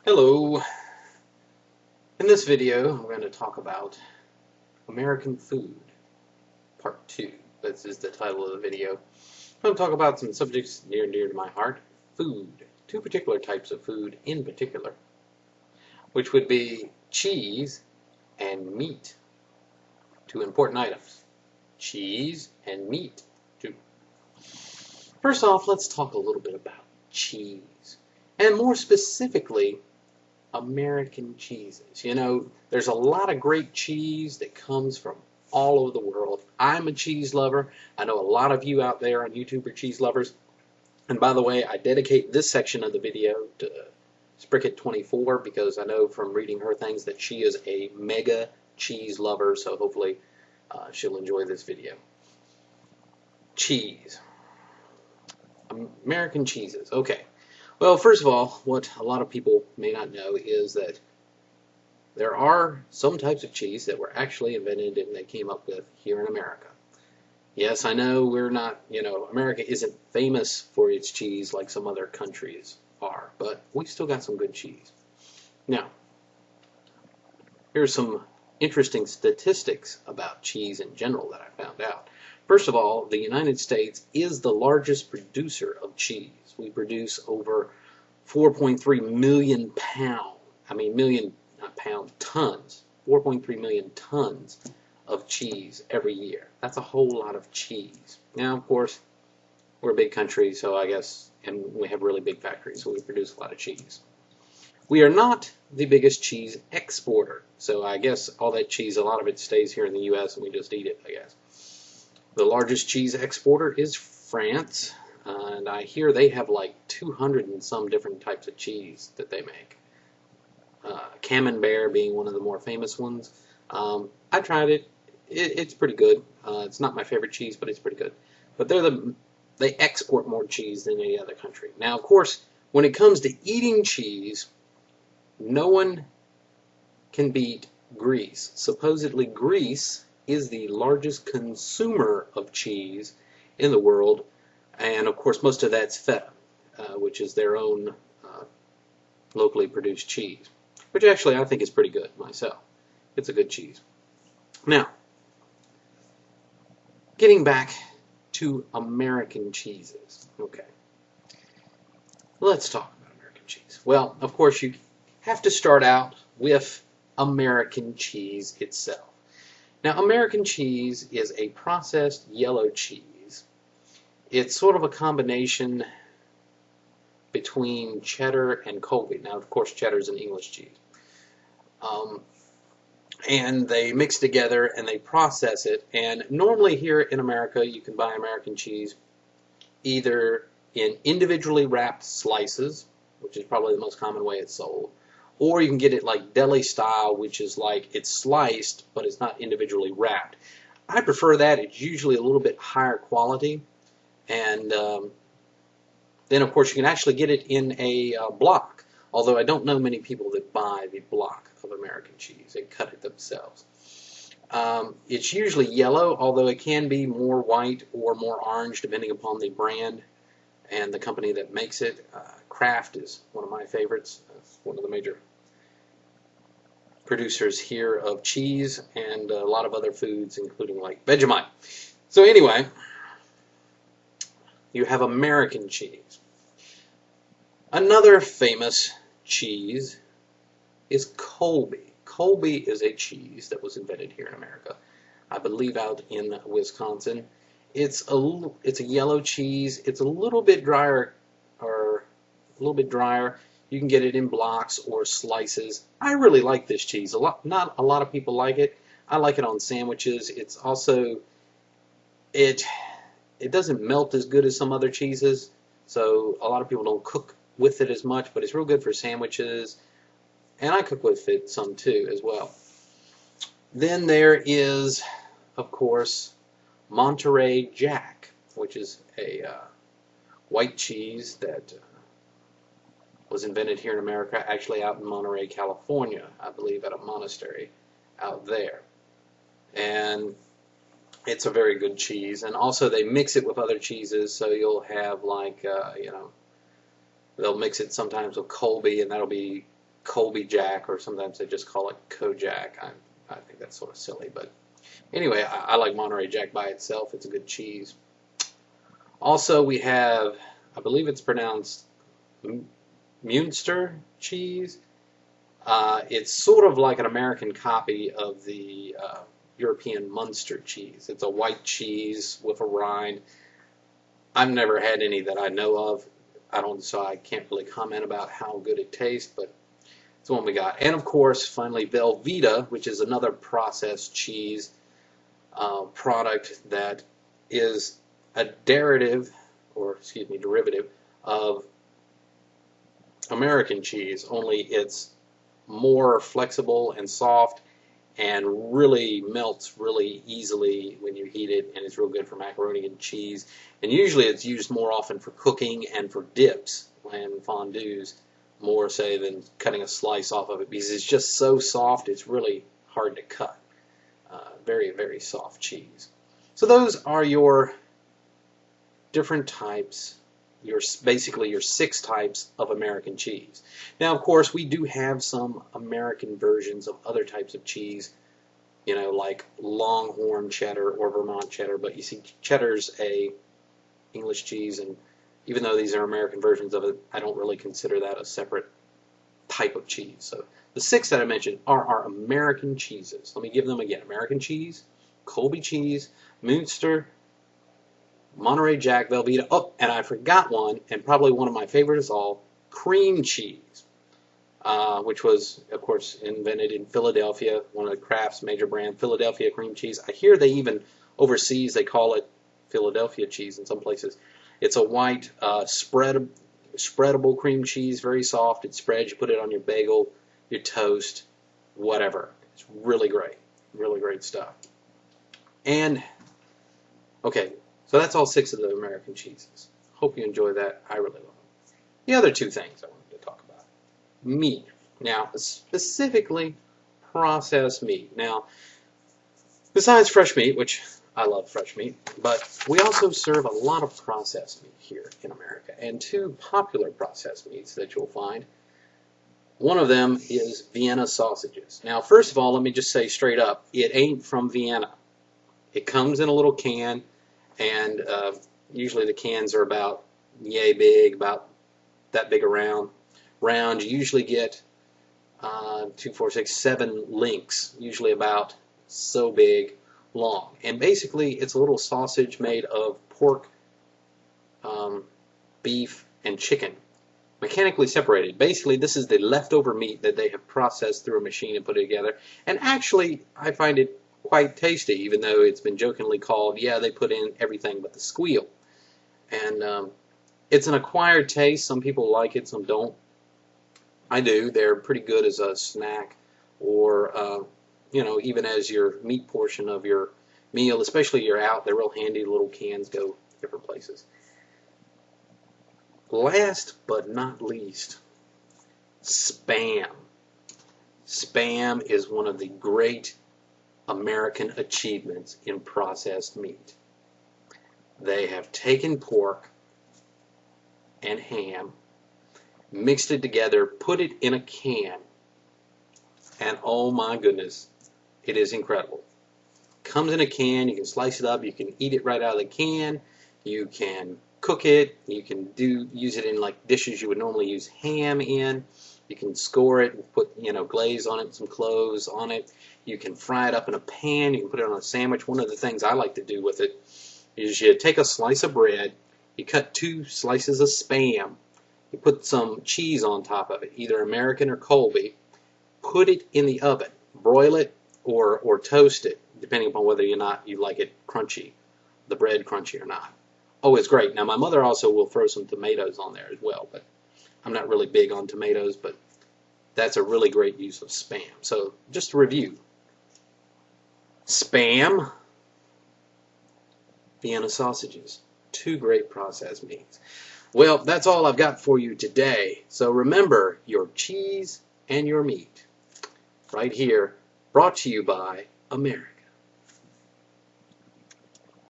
Hello. In this video, I'm going to talk about American food, part 2. This is the title of the video. I'm going to talk about some subjects near and dear to my heart. Food. Two particular types of food in particular, which would be cheese and meat. Two important items. Cheese and meat. Two. First off, let's talk a little bit about cheese. And more specifically, American cheeses. You know, there's a lot of great cheese that comes from all over the world. I'm a cheese lover. I know a lot of you out there on YouTube are cheese lovers. And by the way, I dedicate this section of the video to Spricket24 because I know from reading her things that she is a mega cheese lover, so hopefully she'll enjoy this video. Cheese. American cheeses. Okay. Well, first of all, what a lot of people may not know is that there are some types of cheese that were actually invented and they came up with here in America. Yes, I know we're not, America isn't famous for its cheese like some other countries are, but we still got some good cheese. Now, here's some interesting statistics about cheese in general that I found out. First of all, the United States is the largest producer of cheese. We produce over 4.3 million tons, 4.3 million tons of cheese every year. That's a whole lot of cheese. Now, of course, we're a big country, so I guess, and we have really big factories, so we produce a lot of cheese. We are not the biggest cheese exporter, so I guess all that cheese, a lot of it stays here in the U.S. and we just eat it, I guess. The largest cheese exporter is France, and I hear they have like 200 and some different types of cheese that they make. Camembert being one of the more famous ones. I tried it. It's pretty good. It's not my favorite cheese, but it's pretty good. But they export more cheese than any other country. Now, of course, when it comes to eating cheese, no one can beat Greece. Supposedly, Greece is the largest consumer of cheese in the world, and of course most of that's feta, which is their own locally produced cheese, which actually I think is pretty good myself. It's a good cheese. Now, getting back to American cheeses. Okay, let's talk about American cheese. Well, of course you have to start out with American cheese itself. Now, American cheese is a processed yellow cheese. It's sort of a combination between cheddar and Colby. Now, of course, cheddar is an English cheese. And they mix together and they process it. And normally here in America, you can buy American cheese either in individually wrapped slices, which is probably the most common way it's sold, or you can get it like deli style, which is like it's sliced, but it's not individually wrapped. I prefer that. It's usually a little bit higher quality. And then, of course, you can actually get it in a block, although I don't know many people that buy the block of American cheese. They cut it themselves. It's usually yellow, although it can be more white or more orange, depending upon the brand and the company that makes it. Kraft is one of my favorites. It's one of the major producers here of cheese and a lot of other foods, including like Vegemite. So anyway, you have American cheese. Another famous cheese is Colby. Colby is a cheese that was invented here in America, I believe out in Wisconsin. It's a yellow cheese. It's a little bit drier, You can get it in blocks or slices. I really like this cheese. Not a lot of people like it. I like it on sandwiches. It's also it doesn't melt as good as some other cheeses, so a lot of people don't cook with it as much, but it's real good for sandwiches, and I cook with it some too as well. Then there is, of course, Monterey Jack, which is a white cheese that was invented here in America, actually out in Monterey, California, I believe at a monastery out there. And it's a very good cheese. And also they mix it with other cheeses, so you'll have like, they'll mix it sometimes with Colby, and that'll be Colby Jack, or sometimes they just call it Kojak. I think that's sort of silly, but anyway, I like Monterey Jack by itself. It's a good cheese. Also, we have, I believe it's pronounced Münster cheese. It's sort of like an American copy of the European Munster cheese. It's a white cheese with a rind. I've never had any that I know of. So I can't really comment about how good it tastes, but it's the one we got. And of course, finally, Velveeta, which is another processed cheese product that is a derivative of American cheese, only it's more flexible and soft and really melts really easily when you heat it, and it's real good for macaroni and cheese. And usually it's used more often for cooking and for dips and fondues, more say than cutting a slice off of it, because it's just so soft it's really hard to cut. Very, very soft cheese. So those are your different types, basically your 6 types of American cheese. Now, of course, we do have some American versions of other types of cheese, you know, like Longhorn cheddar or Vermont cheddar, but you see, cheddar's a English cheese, and even though these are American versions of it, I don't really consider that a separate type of cheese. So the 6 that I mentioned are our American cheeses. Let me give them again. American cheese, Colby cheese, Münster, Monterey Jack, Velveeta. Oh, and I forgot one, and probably one of my favorites of all, cream cheese, which was, of course, invented in Philadelphia, one of the Kraft's major brand, Philadelphia cream cheese. I hear they even, overseas, they call it Philadelphia cheese in some places. It's a white, spreadable cream cheese, very soft. It spreads, you put it on your bagel, your toast, whatever. It's really great stuff. And, okay, so that's all 6 of the American cheeses. Hope you enjoy that. I really love it. The other 2 things I wanted to talk about. Meat. Now, specifically processed meat. Now, besides fresh meat, which I love fresh meat, but we also serve a lot of processed meat here in America. And 2 popular processed meats that you'll find. One of them is Vienna sausages. Now, first of all, let me just say straight up, it ain't from Vienna. It comes in a little can, and usually the cans are about yay big, about that big around. You usually get 2, 4, 6, 7 links, usually about so big long. And basically, it's a little sausage made of pork, beef, and chicken, mechanically separated. Basically, this is the leftover meat that they have processed through a machine and put it together. And actually, I find it quite tasty, even though it's been jokingly called, yeah, they put in everything but the squeal. And it's an acquired taste. Some people like it, some don't. I do. They're pretty good as a snack, or you know, even as your meat portion of your meal, especially you're out. They're real handy. Little cans go different places. Last but not least, Spam. Spam is one of the great American achievements in processed meat. They have taken pork and ham, mixed it together, put it in a can, and oh my goodness, it is incredible. Comes in a can, you can slice it up, you can eat it right out of the can, you can cook it, you can use it in like dishes you would normally use ham in. You can score it, put, you know, glaze on it, some cloves on it. You can fry it up in a pan, you can put it on a sandwich. One of the things I like to do with it is you take a slice of bread, you cut 2 slices of Spam, you put some cheese on top of it, either American or Colby, put it in the oven, broil it or toast it, depending upon whether or not you like it crunchy, the bread crunchy or not. Oh, it's great. Now, my mother also will throw some tomatoes on there as well, but I'm not really big on tomatoes, but that's a really great use of Spam. So, just to review, Spam, Vienna sausages, 2 great processed meats. Well, that's all I've got for you today. So remember, your cheese and your meat, right here, brought to you by America.